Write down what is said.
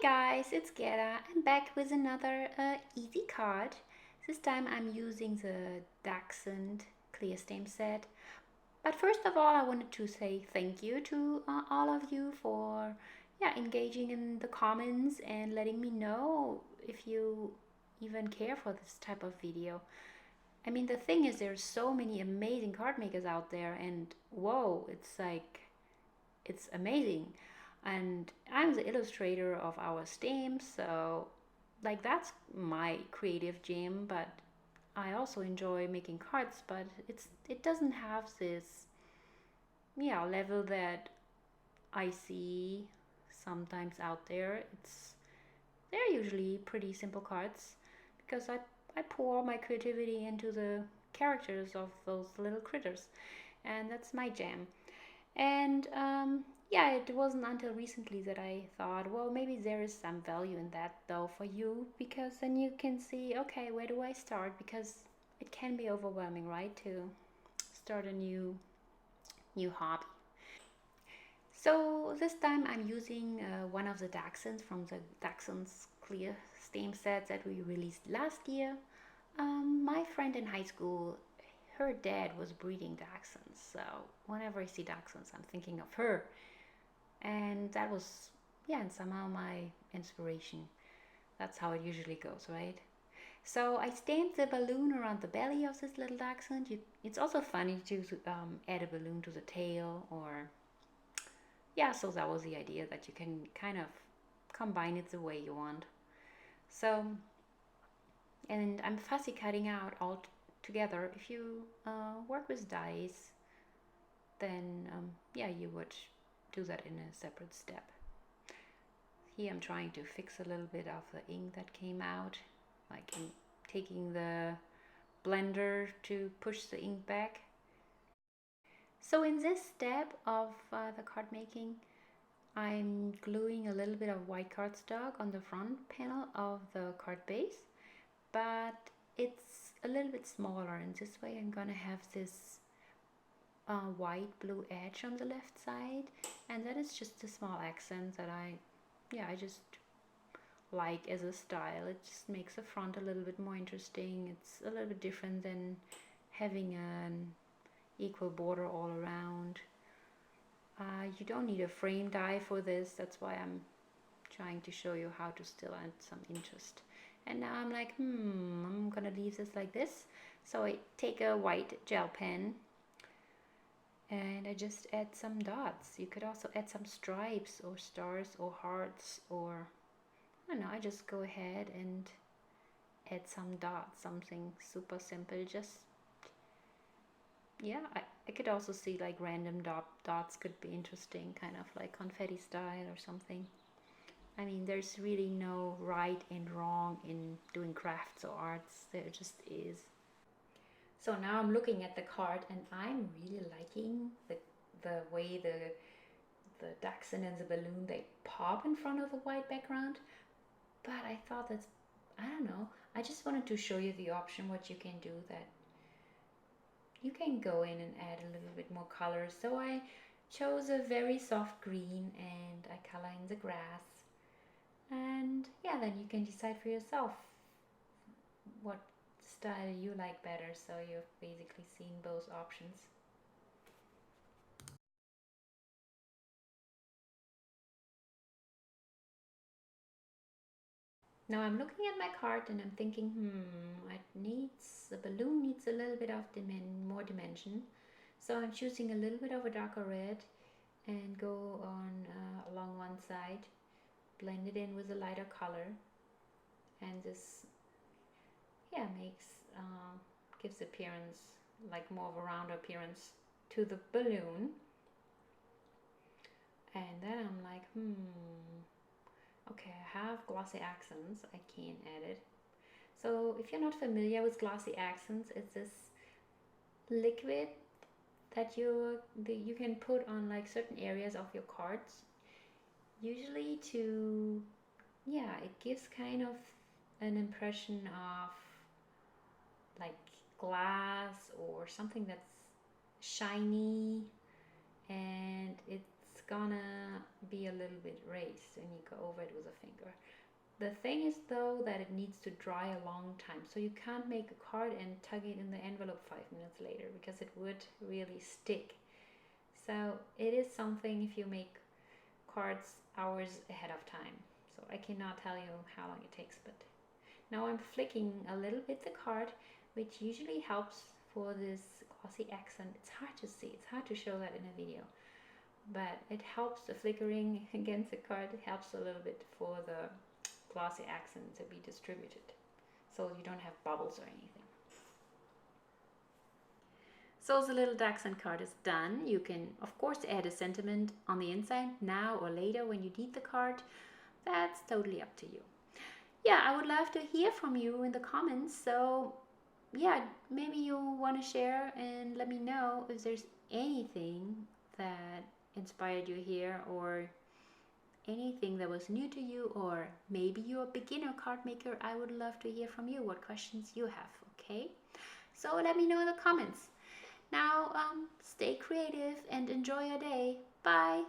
Guys, it's Gerda. I'm back with another easy card. This time I'm using the Dachshund Clear Stamp Set. But first of all, I wanted to say thank you to all of you for engaging in the comments and letting me know if you even care for this type of video. I mean, the thing is, there's so many amazing card makers out there, and whoa, it's amazing. And I'm the illustrator of our stamps, so like that's my creative jam. But I also enjoy making cards, but it doesn't have this level that I see sometimes out there. They're usually pretty simple cards because I pour my creativity into the characters of those little critters, and that's my jam. And yeah, it wasn't until recently that I thought, well, maybe there is some value in that though for you, because then you can see, okay, where do I start? Because it can be overwhelming, right, to start a new hobby. So this time I'm using one of the Dachshunds from the Dachshund's Clear Stamp Set that we released last year. My friend in high school, her dad was breeding Dachshunds, so whenever I see Dachshunds, I'm thinking of her. And that was, yeah, and somehow my inspiration. That's how it usually goes, right? So I stamped the balloon around the belly of this little dachshund. It's also funny to add a balloon to the tail, or yeah, so that was the idea, that you can kind of combine it the way you want. So, and I'm fussy cutting out all together. If you work with dies, then yeah, you would do that in a separate step. Here I'm trying to fix a little bit of the ink that came out, like taking the blender to push the ink back. So in this step of the card making, I'm gluing a little bit of white cardstock on the front panel of the card base, but it's a little bit smaller, and this way I'm gonna have this white blue edge on the left side, and that is just a small accent that I just like as a style. It just makes the front a little bit more interesting. It's a little bit different than having an equal border all around. You don't need a frame die for this. That's why I'm trying to show you how to still add some interest. And now I'm like, I'm gonna leave this like this. So I take a white gel pen and I just add some dots. You could also add some stripes or stars or hearts, or I don't know, I just go ahead and add some dots, something super simple. Just yeah, I could also see like random dots could be interesting, kind of like confetti style or something. I mean, there's really no right and wrong in doing crafts or arts. There just is. So now I'm looking at the card and I'm really liking the way the dachshund and the balloon, they pop in front of the white background. But I thought that's, I don't know, I just wanted to show you the option what you can do, that you can go in and add a little bit more color. So I chose a very soft green and I color in the grass. And yeah, then you can decide for yourself what style you like better. So you've basically seen both options. Now I'm looking at my card and I'm thinking, the balloon needs a little bit of more dimension. So I'm choosing a little bit of a darker red and go on along one side, blend it in with a lighter color, and this makes gives appearance, like more of a round appearance to the balloon. And then I'm like, okay, I have glossy accents, I can add it. So if you're not familiar with glossy accents, it's this liquid that you can put on like certain areas of your cards, usually to it gives kind of an impression of like glass or something that's shiny, and it's gonna be a little little bit raised when you go over it with a finger. The thing is though that it needs to dry a long time, so you can't make a card and tuck it in the envelope 5 minutes later because it would really stick. So it is something if you make cards hours ahead of time. So I cannot tell you how long it takes, but now I'm flicking a little bit the card, which usually helps for this glossy accent. It's hard to see, it's hard to show that in a video, but it helps the flickering against the card. It helps a little bit for the glossy accent to be distributed, so you don't have bubbles or anything. So the little Dachshund card is done. You can of course add a sentiment on the inside now or later when you need the card. That's totally up to you. Yeah, I would love to hear from you in the comments. So yeah, maybe you want to share and let me know if there's anything that inspired you here, or anything that was new to you, or maybe you're a beginner card maker. I would love to hear from you what questions you have. Okay, so let me know in the comments. Now stay creative and enjoy your day. Bye.